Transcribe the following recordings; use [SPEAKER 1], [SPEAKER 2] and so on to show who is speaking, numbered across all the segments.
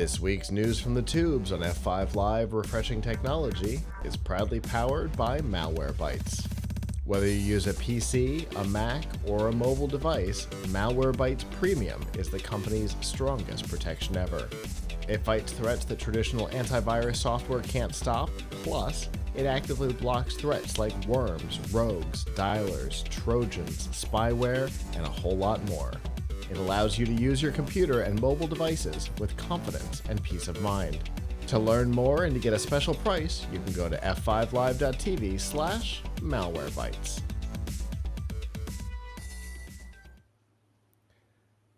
[SPEAKER 1] This week's news from the tubes on F5 Live Refreshing Technology is proudly powered by Malwarebytes. Whether you use a PC, a Mac, or a mobile device, Malwarebytes Premium is the company's strongest protection ever. It fights threats that traditional antivirus software can't stop, plus it actively blocks threats like worms, rogues, dialers, trojans, spyware, and a whole lot more. It allows you to use your computer and mobile devices with confidence and peace of mind. To learn more and to get a special price, you can go to f5live.tv/malwarebytes.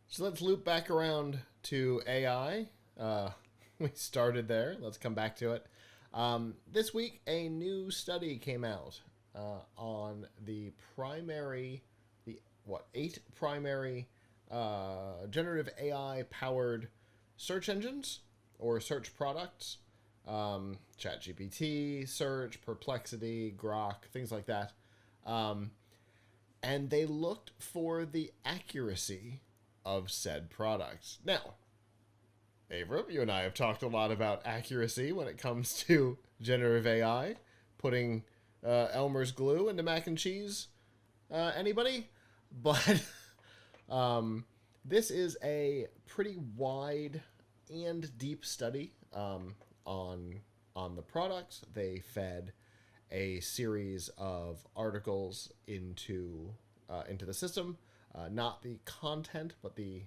[SPEAKER 1] So let's loop back around to AI. We started there. Let's come back to it. This week, a new study came out on the primary, 8 primary generative AI powered search engines or search products. ChatGPT, Search, Perplexity, Grok, things like that. And they looked for the accuracy of said products. Now, Avram, you and I have talked a lot about accuracy when it comes to generative AI, putting Elmer's glue into mac and cheese. Anybody? But this is a pretty wide and deep study on the products. They fed a series of articles into the system, not the content, but the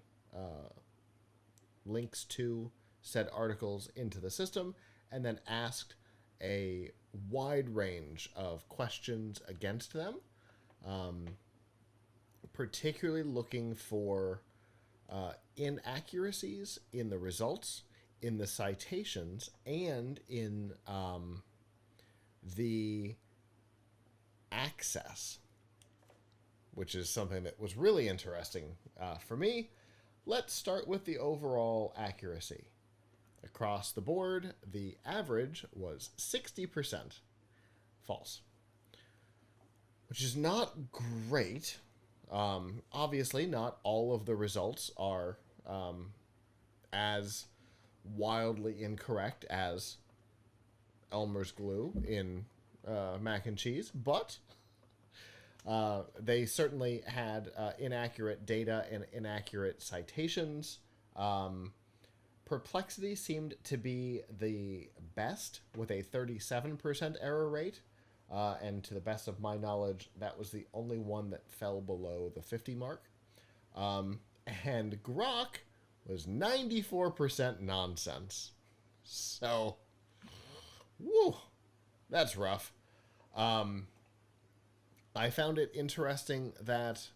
[SPEAKER 1] links to said articles into the system, and then asked a wide range of questions against them, particularly looking for inaccuracies in the results, in the citations, and in the access, which is something that was really interesting for me. Let's start with the overall accuracy. Across the board, the average was 60% false, which is not great. Obviously, not all of the results are as wildly incorrect as Elmer's glue in mac and cheese, but they certainly had inaccurate data and inaccurate citations. Perplexity seemed to be the best with a 37% error rate. And to the best of my knowledge, that was the only one that fell below the 50 mark. And Grok was 94% nonsense. So, woo, that's rough. I found it interesting that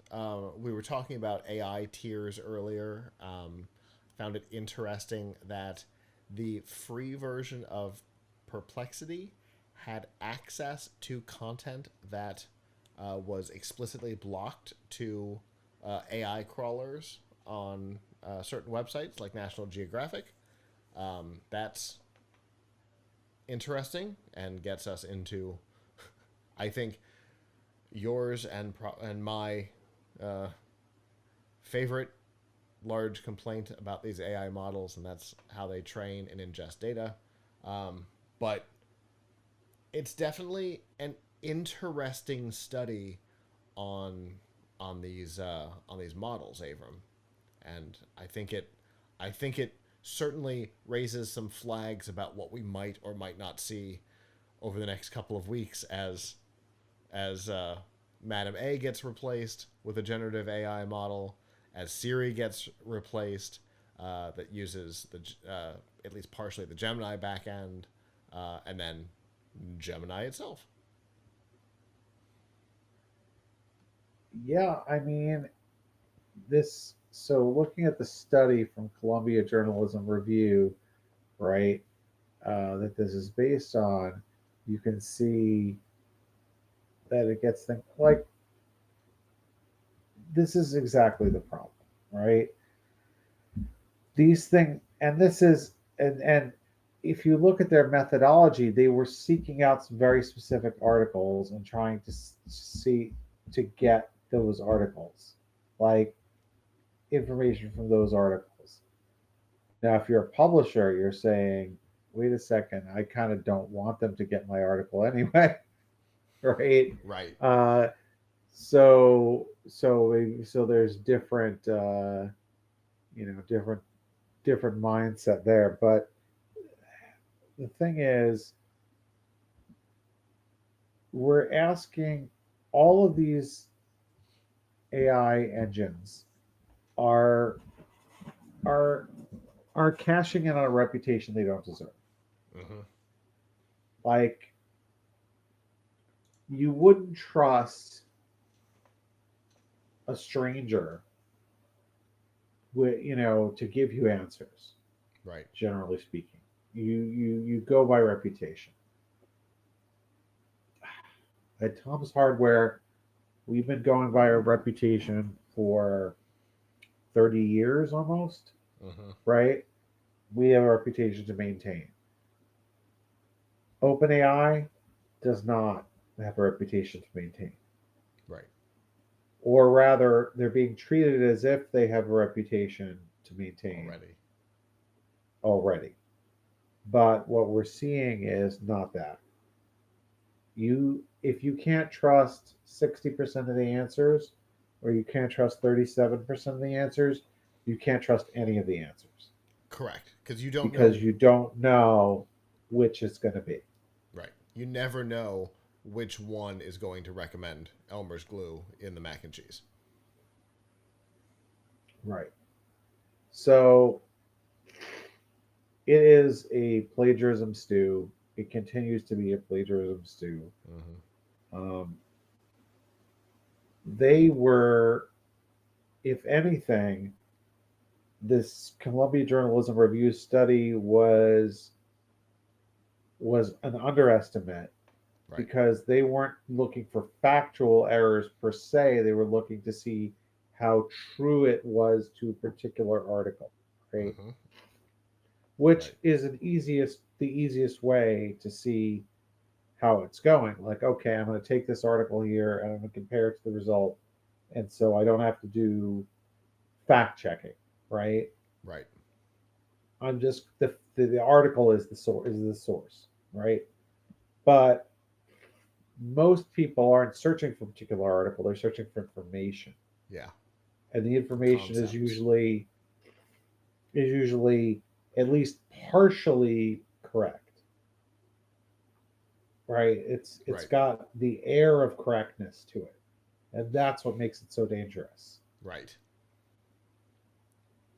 [SPEAKER 1] we were talking about AI tiers earlier. Found it interesting that the free version of Perplexity had access to content that was explicitly blocked to AI crawlers on certain websites like National Geographic. That's interesting and gets us into, I think, yours and my favorite large complaint about these AI models, and that's how they train and ingest data. But it's definitely an interesting study on these models, Avram, and I think it certainly raises some flags about what we might or might not see over the next couple of weeks as Madam A gets replaced with a generative AI model, as Siri gets replaced that uses the at least partially the Gemini backend, and then Gemini itself.
[SPEAKER 2] Yeah, I mean, so looking at the study from Columbia Journalism Review, right, that this is based on, you can see that it gets things like this is exactly the problem, right? These things, and this is, and if you look at their methodology, they were seeking out some very specific articles and trying to see to get those articles, like information from those articles. Now, if you're a publisher, you're saying, wait a second, I kind of don't want them to get my article anyway, right?
[SPEAKER 1] Right.
[SPEAKER 2] Uh, so there's different, different mindset there. But the thing is, we're asking all of these AI engines are are are cashing in on a reputation they don't deserve.
[SPEAKER 1] Hmm.
[SPEAKER 2] Like, you wouldn't trust a stranger with, to give you answers.
[SPEAKER 1] Right.
[SPEAKER 2] Generally speaking, you go by reputation. At Tom's Hardware, we've been going by our reputation for 30 years almost,
[SPEAKER 1] Hmm.
[SPEAKER 2] right? We have a reputation to maintain. OpenAI does not have a reputation to maintain.
[SPEAKER 1] Right.
[SPEAKER 2] Or rather, they're being treated as if they have a reputation to maintain
[SPEAKER 1] Already.
[SPEAKER 2] already. But what we're seeing is not that. If you can't trust 60% of the answers, or you can't trust 37% of the answers, you can't trust any of the answers
[SPEAKER 1] Correct. Because you don't
[SPEAKER 2] because
[SPEAKER 1] know.
[SPEAKER 2] you don't know which it's going to be.
[SPEAKER 1] Right. You never know which one is going to recommend Elmer's glue in the mac and cheese.
[SPEAKER 2] Right. So it is a plagiarism stew. It continues to be a plagiarism stew.
[SPEAKER 1] Hmm.
[SPEAKER 2] Um, they were, if anything, this Columbia Journalism Review study was an underestimate
[SPEAKER 1] Right.
[SPEAKER 2] because they weren't looking for factual errors per se. They were looking to see how true it was to a particular article, right?
[SPEAKER 1] Hmm.
[SPEAKER 2] Which
[SPEAKER 1] Right.
[SPEAKER 2] is the easiest way to see how it's going. Like, okay, I'm going to take this article here and I'm going to compare it to the result, and so I don't have to do fact checking, right?
[SPEAKER 1] Right.
[SPEAKER 2] I'm just the article is the source, right? But most people aren't searching for a particular article; they're searching for information,
[SPEAKER 1] Yeah.
[SPEAKER 2] and the
[SPEAKER 1] For
[SPEAKER 2] information
[SPEAKER 1] concepts.
[SPEAKER 2] is usually at least partially correct, right? It's
[SPEAKER 1] Right.
[SPEAKER 2] got the air of correctness to it, and that's what makes it so dangerous.
[SPEAKER 1] Right.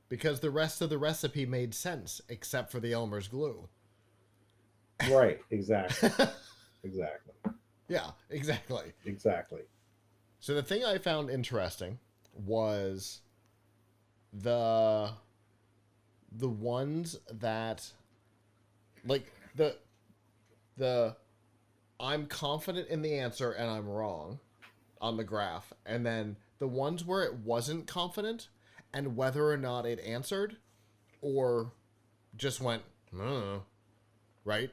[SPEAKER 1] Because the rest of the recipe made sense except for the Elmer's glue.
[SPEAKER 2] Right? Exactly. Exactly.
[SPEAKER 1] Yeah, exactly.
[SPEAKER 2] Exactly.
[SPEAKER 1] So the thing I found interesting was the the ones that like the I'm confident in the answer and I'm wrong on the graph, and then the ones where it wasn't confident and whether or not it answered or just went, right?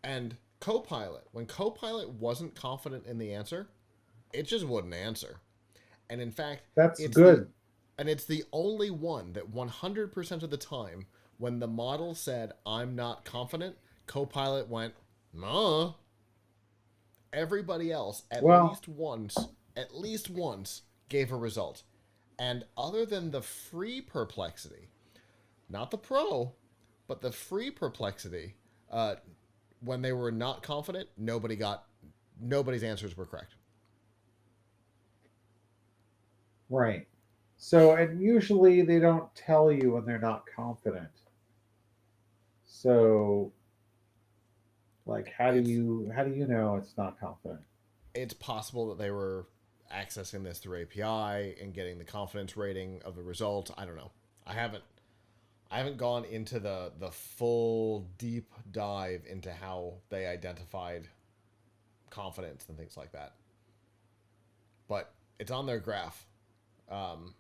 [SPEAKER 1] And Copilot, when Copilot wasn't confident in the answer, it just wouldn't answer. And in fact,
[SPEAKER 2] That's
[SPEAKER 1] it's the
[SPEAKER 2] good.
[SPEAKER 1] it's the only one that 100% of the time when the model said I'm not confident, Copilot went, "Nah." Everybody else
[SPEAKER 2] Well,
[SPEAKER 1] at least once gave a result. And other than the free Perplexity, not the pro, but the free Perplexity, uh, when they were not confident, nobody's answers were correct.
[SPEAKER 2] right. So, and usually they don't tell you when they're not confident. So, like,
[SPEAKER 1] It's
[SPEAKER 2] how do you know it's not confident?
[SPEAKER 1] it's possible that they were accessing this through API and getting the confidence rating of the result. I don't know. I haven't I haven't gone into the full deep dive into how they identified confidence and things like that. But it's on their graph. Um,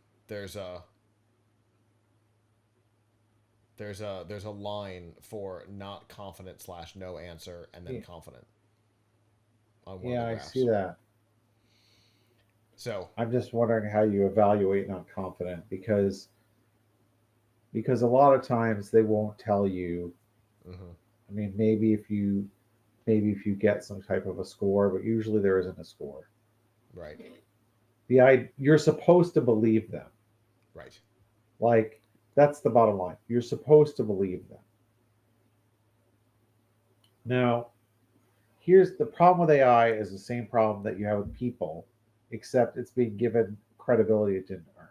[SPEAKER 1] there's a there's a line for not confident slash no answer and then
[SPEAKER 2] Yeah,
[SPEAKER 1] confident on one of the
[SPEAKER 2] yeah, I see
[SPEAKER 1] graphs.
[SPEAKER 2] that.
[SPEAKER 1] So
[SPEAKER 2] I'm just wondering how you evaluate not confident because because a lot of times they won't tell you.
[SPEAKER 1] Hmm.
[SPEAKER 2] I mean, maybe if you get some type of a score, but usually there isn't a score.
[SPEAKER 1] Right.
[SPEAKER 2] You're supposed to believe them.
[SPEAKER 1] Right.
[SPEAKER 2] Like, that's the bottom line. You're supposed to believe them. Now, here's the problem with AI is the same problem that you have with people, except it's being given credibility it didn't earn.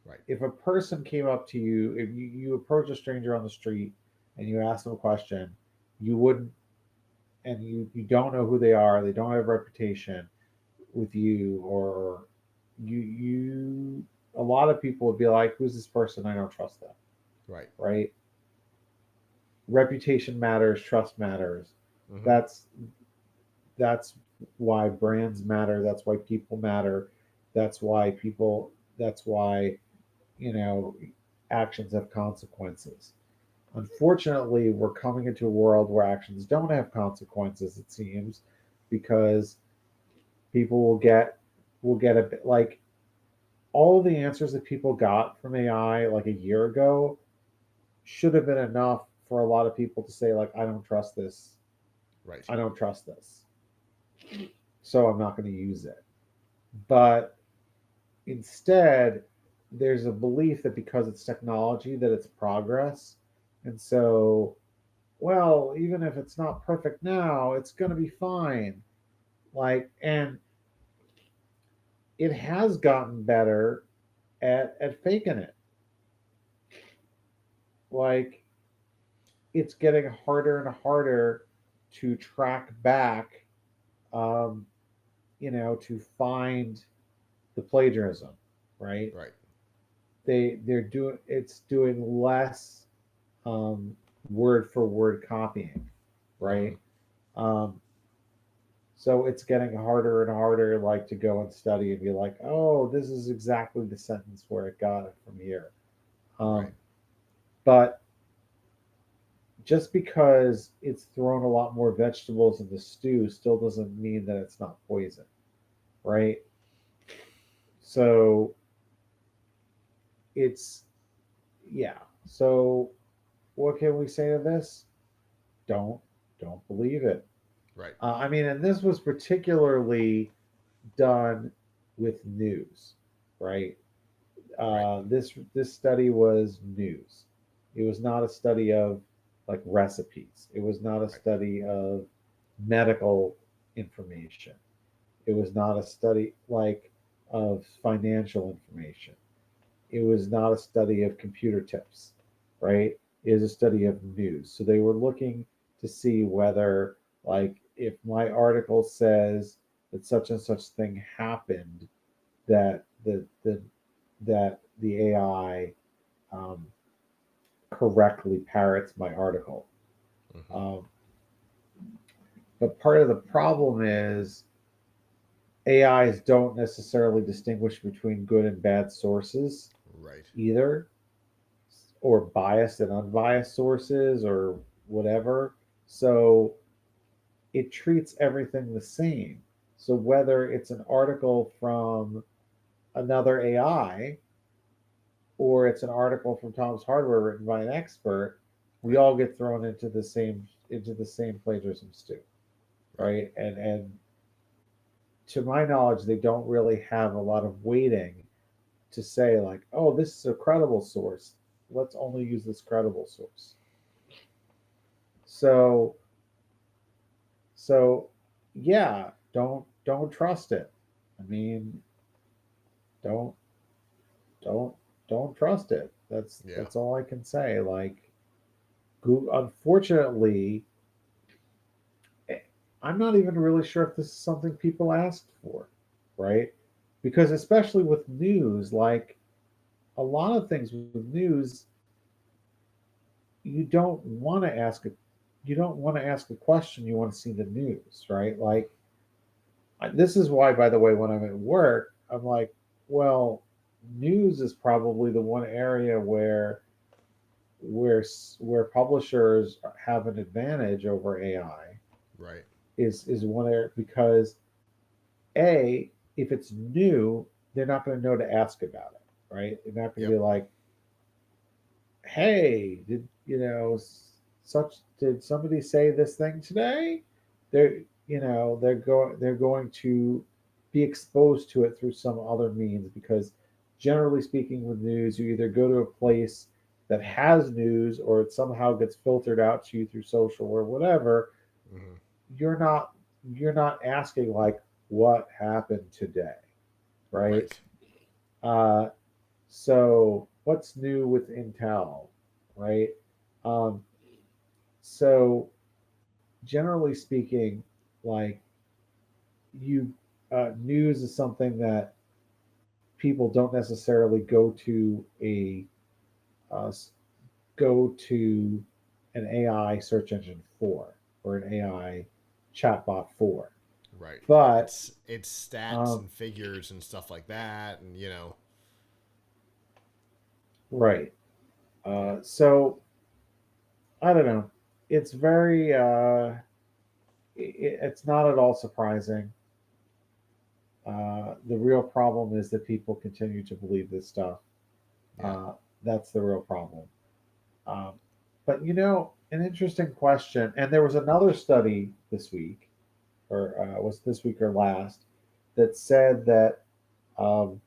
[SPEAKER 1] Right.
[SPEAKER 2] If a person came up to you, if you approach a stranger on the street and you ask them a question, you wouldn't, and you don't know who they are, they don't have a reputation with you, or you a lot of people would be like, who's this person? I don't trust them,
[SPEAKER 1] Right.
[SPEAKER 2] right? Reputation matters, trust matters.
[SPEAKER 1] Hmm.
[SPEAKER 2] That's that's why brands matter, that's why people matter, that's why people that's why you know actions have consequences. Unfortunately, we're coming into a world where actions don't have consequences, it seems, because people will get a bit like all the answers that people got from AI like a year ago should have been enough for a lot of people to say, like, I don't trust this.
[SPEAKER 1] Right.
[SPEAKER 2] I don't trust this. So I'm not going to use it. But instead, there's a belief that because it's technology, that it's progress. And so, well, even if it's not perfect now, it's going to be fine. Like, and it has gotten better at faking it. Like, it's getting harder and harder to track back, um, to find the plagiarism, right?
[SPEAKER 1] Right.
[SPEAKER 2] They're doing it's doing less um, word for word copying,
[SPEAKER 1] Hmm.
[SPEAKER 2] right? Um, so it's getting harder and harder, like to go and study and be like, oh, this is exactly the sentence where it got it from here. Um,
[SPEAKER 1] Right.
[SPEAKER 2] but just because it's thrown a lot more vegetables in the stew still doesn't mean that it's not poison, right? So it's yeah. So what can we say to this? Don't don't believe it.
[SPEAKER 1] Right.
[SPEAKER 2] I mean, and this was particularly done with news, right?
[SPEAKER 1] Right.
[SPEAKER 2] This study was news. It was not a study of like recipes. It was not a
[SPEAKER 1] Right.
[SPEAKER 2] study of medical information. It was not a study like of financial information. It was not a study of computer tips, right? It is a study of news. So they were looking to see whether, like, if my article says that such and such thing happened, that the AI um, correctly parrots my article.
[SPEAKER 1] Hmm.
[SPEAKER 2] Um, but part of the problem is AIs don't necessarily distinguish between good and bad sources
[SPEAKER 1] Right.
[SPEAKER 2] either, or biased and unbiased sources or whatever. So it treats everything the same. So whether it's an article from another AI or it's an article from Tom's Hardware written by an expert, we
[SPEAKER 1] Right.
[SPEAKER 2] all get thrown into the same plagiarism stew,
[SPEAKER 1] Right.
[SPEAKER 2] right? And to my knowledge, they don't really have a lot of weighting to say like, oh, this is a credible source. Let's only use this credible source. So So yeah, don't trust it. I mean, don't don't don't trust it. That's
[SPEAKER 1] Yeah.
[SPEAKER 2] that's all I can say. Like, Google, unfortunately, eh, I'm not even really sure if this is something people asked for, right? Because especially with news, like a lot of things with news, you don't want to ask a you don't want to ask a question. You want to see the news, right? Like, this is why, by the way, when I'm at work, I'm like, well, news is probably the one area where publishers have an advantage over AI.
[SPEAKER 1] Right.
[SPEAKER 2] Is one area because a if it's new, they're not going to know to ask about it, right? They're not going to
[SPEAKER 1] Yep.
[SPEAKER 2] be like, hey, such did somebody say this thing today? They're they're going to be exposed to it through some other means because generally speaking with news, you either go to a place that has news or it somehow gets filtered out to you through social or whatever.
[SPEAKER 1] Hmm.
[SPEAKER 2] You're not asking like what happened today, right?
[SPEAKER 1] Right.
[SPEAKER 2] Uh, so what's new with Intel, right? Um, so generally speaking, like you, news is something that people don't necessarily uh, go to an AI search engine for or an AI chatbot for.
[SPEAKER 1] Right.
[SPEAKER 2] But
[SPEAKER 1] It's stats
[SPEAKER 2] um,
[SPEAKER 1] and figures and stuff like that, and
[SPEAKER 2] right,
[SPEAKER 1] yeah.
[SPEAKER 2] so I don't know. It's very it's not at all surprising. The real problem is that people continue to believe this stuff.
[SPEAKER 1] Yeah.
[SPEAKER 2] Uh, that's the real problem. Um, but an interesting question, and there was another study this week, or was this week or last, that said that um,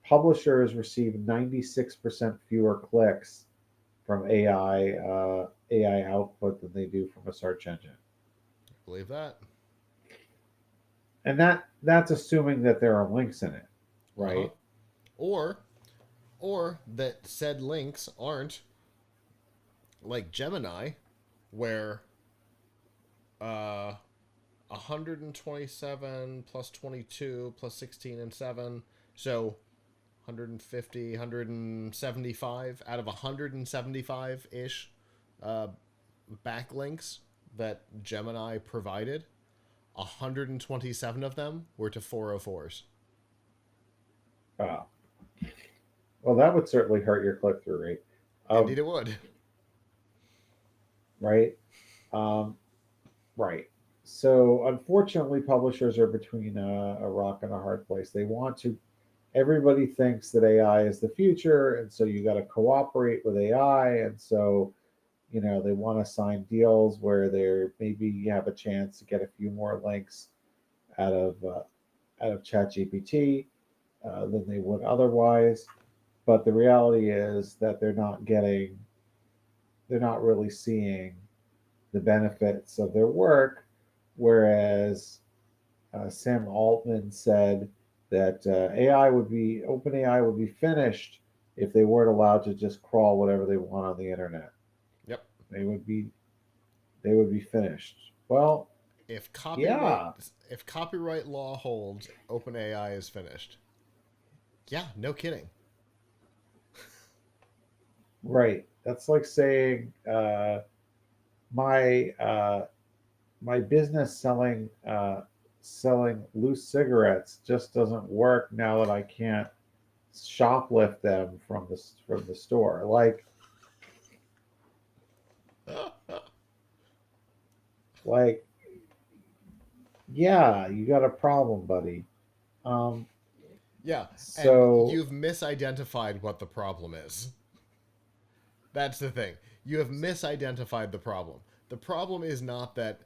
[SPEAKER 2] publishers receive 96% fewer clicks from AI output than they do from a search engine,
[SPEAKER 1] Believe that.
[SPEAKER 2] and that's assuming that there are links in it,
[SPEAKER 1] Uh-huh.
[SPEAKER 2] right?
[SPEAKER 1] Or or that said links aren't like Gemini, where uh 127 plus 22 plus 16 and 7, so 150, 175 out of 175 ish uh, backlinks that Gemini provided, 127 of them were to 404s.
[SPEAKER 2] Uh, well, that would certainly hurt your click through rate,
[SPEAKER 1] Indeed,
[SPEAKER 2] um,
[SPEAKER 1] it would.
[SPEAKER 2] right? Um, right. So unfortunately, publishers are between a rock and a hard place. They want to. Everybody thinks that AI is the future, and so you got to cooperate with AI, and so they want to sign deals where they maybe you have a chance to get a few more links out of uh, out of ChatGPT than they would otherwise. But the reality is that they're not really seeing the benefits of their work. Whereas Sam Altman said that OpenAI would be finished if they weren't allowed to just crawl whatever they want on the internet.
[SPEAKER 1] Yep.
[SPEAKER 2] They would be they would be finished. Well,
[SPEAKER 1] If copyright
[SPEAKER 2] yeah,
[SPEAKER 1] if copyright law holds, OpenAI is finished. Yeah, no kidding.
[SPEAKER 2] right. That's like saying my my business selling loose cigarettes just doesn't work now that I can't shoplift them from the store. Like yeah, you got a problem, buddy. Um,
[SPEAKER 1] Yeah, and
[SPEAKER 2] so
[SPEAKER 1] you've misidentified what the problem is. That's the thing. You have misidentified the problem. The problem is not that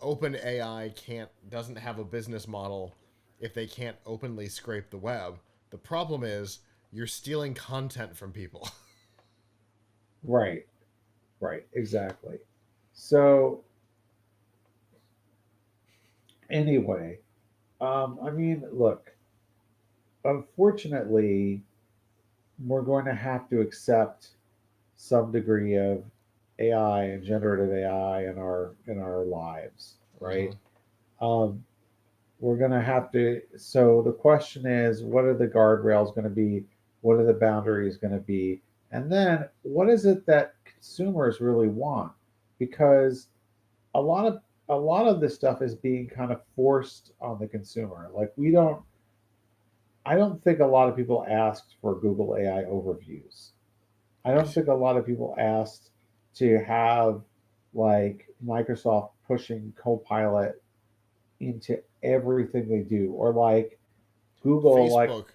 [SPEAKER 1] OpenAI can't doesn't have a business model if they can't openly scrape the web. The problem is you're stealing content from people.
[SPEAKER 2] right, right, exactly. So anyway, I mean, look, unfortunately, we're going to have to accept some degree of AI and generative AI in our lives,
[SPEAKER 1] Mm-hmm.
[SPEAKER 2] right? Um, we're going to have to. So the question is, what are the guardrails going to be? What are the boundaries going to be? And then, what is it that consumers really want? Because a lot of a lot of this stuff is being kind of forced on the consumer. Like we don't. I don't think a lot of people asked for Google AI overviews. I don't
[SPEAKER 1] Right.
[SPEAKER 2] think a lot of people asked to have like Microsoft pushing Copilot into everything they do, or like Google, like
[SPEAKER 1] Facebook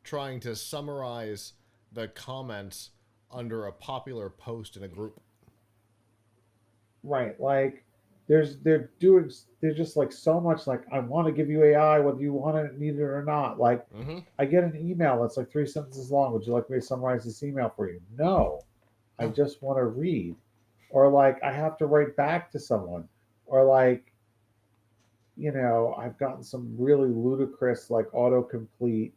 [SPEAKER 1] trying to summarize the comments under a popular post in a group.
[SPEAKER 2] Right. Like they're doing they're just like so much like I want to give you AI whether you want it, need it or not. Like
[SPEAKER 1] Mm-hmm.
[SPEAKER 2] I get an email that's like 3 sentences long. Would you like me to summarize this email for you? No. I
[SPEAKER 1] No.
[SPEAKER 2] just want to read. Or like I have to write back to someone. Or like, I've gotten some really ludicrous like autocomplete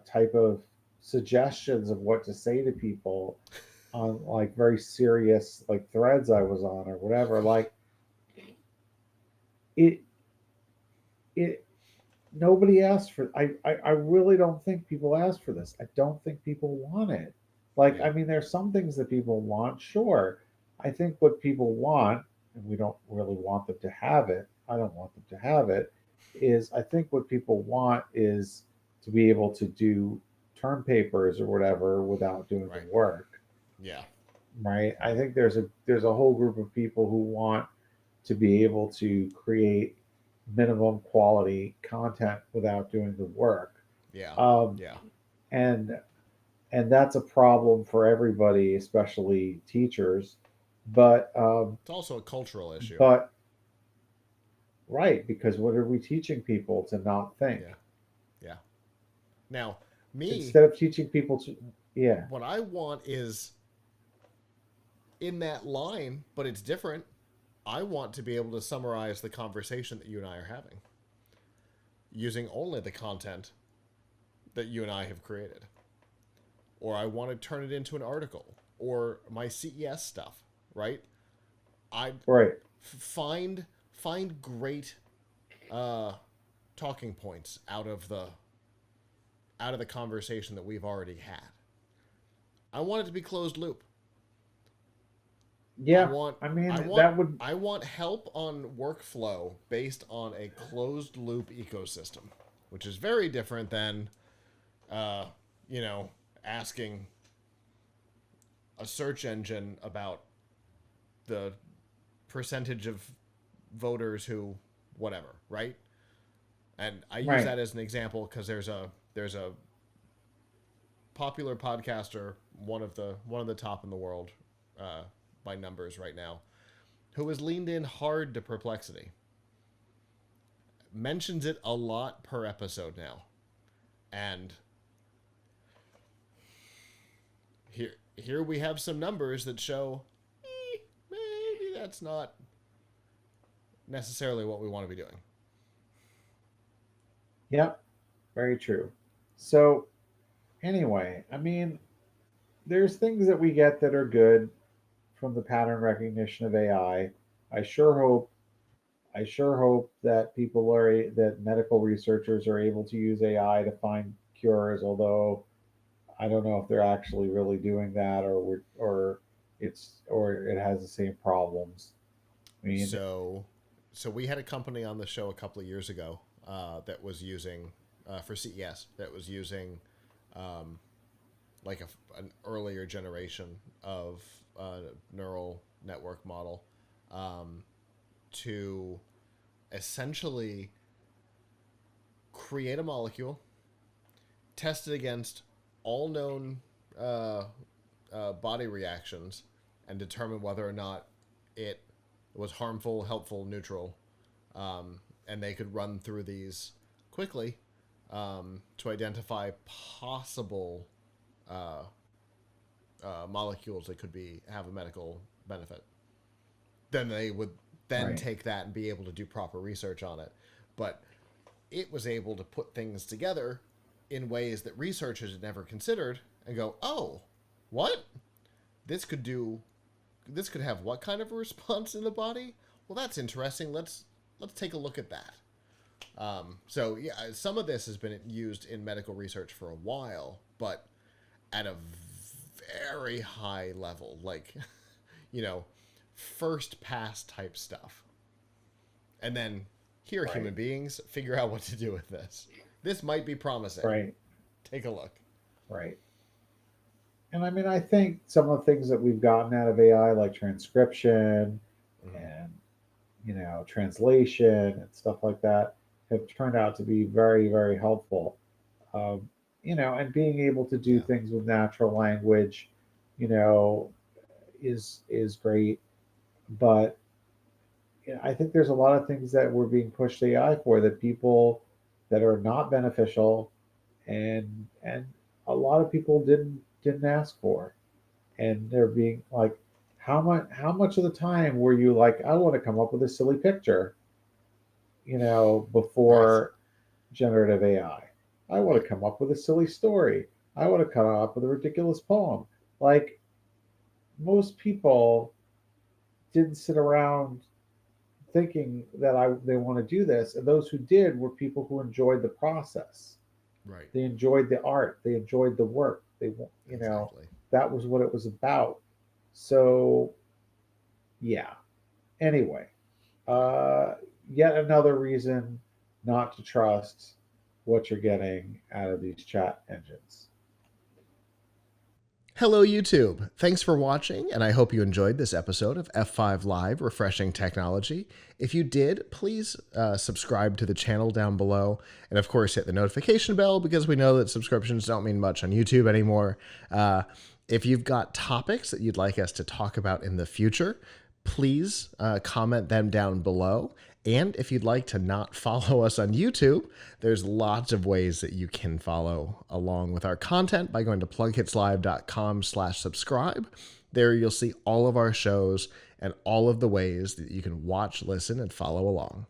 [SPEAKER 2] type of suggestions of what to say to people on like very serious like threads I was on or whatever. Like it it nobody asked for I really don't think people asked for this. I don't think people want it. Like
[SPEAKER 1] Yeah.
[SPEAKER 2] I mean there's some things that people want, sure. I think what people want, and we don't really want them to have it, I don't want them to have it, is I think what people want is to be able to do term papers or whatever without doing the
[SPEAKER 1] Right.
[SPEAKER 2] work,
[SPEAKER 1] Yeah.
[SPEAKER 2] right? I think there's a whole group of people who want to be able to create minimum quality content without doing the work.
[SPEAKER 1] Yeah.
[SPEAKER 2] Um,
[SPEAKER 1] Yeah.
[SPEAKER 2] and and that's a problem for everybody, especially teachers. But
[SPEAKER 1] It's also a cultural issue.
[SPEAKER 2] but right, because what are we teaching people to not think
[SPEAKER 1] Yeah. Yeah. Now, me,
[SPEAKER 2] instead of teaching people to? Yeah,
[SPEAKER 1] what I want is in that line, but it's different. I want to be able to summarize the conversation that you and I are having using only the content that you and I have created. Or I want to turn it into an article or my CES stuff, right? I
[SPEAKER 2] right,
[SPEAKER 1] find great uh, talking points out of the conversation that we've already had. I want it to be closed loop. I
[SPEAKER 2] yeah.
[SPEAKER 1] want
[SPEAKER 2] I mean
[SPEAKER 1] I want
[SPEAKER 2] that would
[SPEAKER 1] I want help on workflow based on a closed loop ecosystem, which is very different than uh, you know, asking a search engine about the percentage of voters who whatever, right? And I use
[SPEAKER 2] right.
[SPEAKER 1] that as an example because there's a popular podcaster, one of the top in the world uh, by numbers right now, who has leaned in hard to Perplexity. Mentions it a lot per episode now, and here we have some numbers that show maybe that's not necessarily what we want to be doing.
[SPEAKER 2] Yep, very true. So anyway, I mean, there's things that we get that are good from the pattern recognition of AI. I sure hope I sure hope that that medical researchers are able to use AI to find cures. Although I don't know if they're actually really doing that, or it has the same problems. I mean,
[SPEAKER 1] So, so we had a company on the show a couple of years ago that was using for CES that was using um, like an earlier generation of neural network model um, to essentially create a molecule, test it against all known uh, body reactions, and determine whether or not it was harmful, helpful, neutral, and they could run through these quickly to identify possible uh, molecules that could be have a medical benefit. Then they would then
[SPEAKER 2] right,
[SPEAKER 1] take that and be able to do proper research on it. But it was able to put things together in ways that researchers had never considered and go, oh, what? This could do this could have what kind of a response in the body? Well, that's interesting. Let's take a look at that. So yeah, some of this has been used in medical research for a while, but at a very high level, like you know, first pass type stuff. And then here,
[SPEAKER 2] right,
[SPEAKER 1] human beings, figure out what to do with this. This might be promising.
[SPEAKER 2] right,
[SPEAKER 1] Take a look.
[SPEAKER 2] right. And I mean, I think some of the things that we've gotten out of AI, like transcription
[SPEAKER 1] Mm-hmm.
[SPEAKER 2] and translation and stuff like that, have turned out to be very, very helpful. Um, and being able to do
[SPEAKER 1] Yeah.
[SPEAKER 2] things with natural language, you know, is great. But I think there's a lot of things that we're being pushed AI for that people that are not beneficial, and a lot of people didn't ask for, and they're being like, how much of the time were you like, I want to come up with a silly picture,
[SPEAKER 1] Right.
[SPEAKER 2] before generative AI. I want
[SPEAKER 1] Right.
[SPEAKER 2] to come up with a silly story. I want to come up with a ridiculous poem. Like, most people didn't sit around thinking that they want to do this, and those who did were people who enjoyed the process.
[SPEAKER 1] Right.
[SPEAKER 2] They enjoyed the art. They enjoyed the work.
[SPEAKER 1] Exactly.
[SPEAKER 2] That was what it was about. So yeah. Anyway,
[SPEAKER 1] Yeah.
[SPEAKER 2] uh, yet another reason not to trust what you're getting out of these chat engines.
[SPEAKER 1] Hello, YouTube. Thanks for watching, and I hope you enjoyed this episode of F5 Live Refreshing Technology. If you did, please subscribe to the channel down below, and of course, hit the notification bell because we know that subscriptions don't mean much on YouTube anymore. If you've got topics that you'd like us to talk about in the future, please comment them down below. And if you'd like to not follow us on YouTube, there's lots of ways that you can follow along with our content by going to plughitslive.com/subscribe. There you'll see all of our shows and all of the ways that you can watch, listen, and follow along.